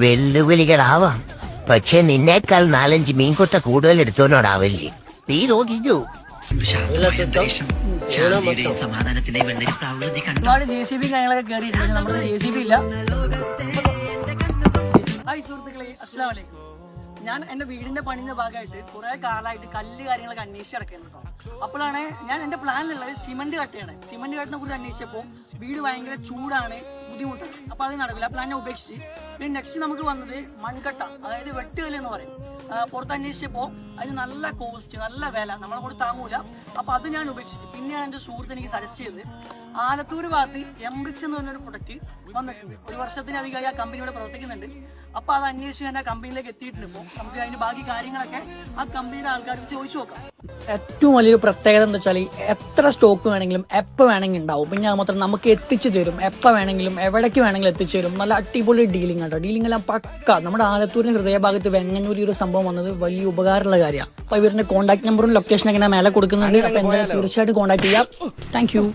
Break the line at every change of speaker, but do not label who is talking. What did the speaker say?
വെല്ലുവിളികളാവാം, പക്ഷെ നിന്നേക്കാൾ 4-5 മീൻകൊത്ത കൂടുതൽ എടുത്തോനോടാവില്ലേ. നീ നോക്കിക്കോ.
ഒരുപാട് JCB കാര്യങ്ങളൊക്കെ കയറിയിട്ടുണ്ട്. നമ്മുടെ JCB ഇല്ല. ഹായ് സുഹൃത്തുക്കളെ, അസ്സലാമു അലൈക്കും. ഞാൻ എന്റെ വീടിന്റെ പണിന്റെ ഭാഗമായിട്ട് കുറെ കാലമായിട്ട് കല്ല് കാര്യങ്ങളൊക്കെ അന്വേഷിച്ച് നടക്കുന്നു കേട്ടോ. അപ്പോഴാണ് ഞാൻ എന്റെ പ്ലാനിലുള്ളത് സിമന്റ് കട്ടയാണ്. സിമന്റ് കട്ടിനെ കുറിച്ച് അന്വേഷിച്ചപ്പോൾ വീട് ഭയങ്കര ചൂടാണ്, ബുദ്ധിമുട്ടാണ്. അപ്പൊ അത് നടക്കില്ല, പ്ലാനെ ഉപേക്ഷിച്ച്. പിന്നെ നെക്സ്റ്റ് നമുക്ക് വന്നത് മൺകട്ട, അതായത് വെട്ടുകല്ല് എന്ന് പറയും. പുറത്ത് അന്വേഷിച്ചപ്പോൾ അതിന് നല്ല കോസ്റ്റ്, നല്ല വില, നമ്മളെ കൂടെ താങ്ങൂല. അപ്പൊ അത് ഞാൻ ഉപേക്ഷിച്ചു. പിന്നെയാണ് എന്റെ സുഹൃത്ത് എനിക്ക് സജസ്റ്റ് ചെയ്തത് ആലത്തൂർ ഭാഗത്ത് എംബ്രിക്സ് എന്ന് പറഞ്ഞൊരു പ്രൊഡക്റ്റ് വന്നിട്ടുണ്ട്. 1 വർഷത്തിനധികമായി ആ കമ്പനി ഇവിടെ പ്രവർത്തിക്കുന്നുണ്ട്. അപ്പൊ അത് അന്വേഷിച്ച് ഞാൻ ആ കമ്പനിയിലേക്ക് എത്തിയിട്ടുണ്ട്. ഇപ്പോൾ നമുക്ക് അതിന്റെ ബാക്കി കാര്യങ്ങളൊക്കെ ആ കമ്പനിയുടെ ആൾക്കാർക്ക് ചോദിച്ചു നോക്കാം. ഏറ്റവും വലിയൊരു പ്രത്യേകത എന്താ വെച്ചാൽ എത്ര സ്റ്റോക്ക് വേണമെങ്കിലും എപ്പോൾ വേണമെങ്കിലും ഉണ്ടാവും. പിന്നെ അത് മാത്രം നമുക്ക് എത്തിച്ചു തരും, എപ്പോൾ വേണമെങ്കിലും എവിടേക്ക് വേണമെങ്കിലും എത്തിച്ചു തരും. നല്ല അടിപൊളി ഡീലിംഗ് ആണ്. ഡീലിംഗ് എല്ലാം പക്ക. നമ്മുടെ ആലത്തൂരിന് ഹൃദയഭാഗത്ത് വെങ്ങന്നൂർ ഒരു സംഭവം വന്നത് വലിയ ഉപകാരമുള്ള കാര്യമാണ്. അപ്പൊ ഇവരുടെ കോൺടാക്ട് നമ്പറും ലൊക്കേഷനൊക്കെ ഞാൻ മേലെ കൊടുക്കുന്നുണ്ട്. അപ്പൊ എന്തായാലും തീർച്ചയായിട്ടും കോൺടാക്ട് ചെയ്യാം. Thank you.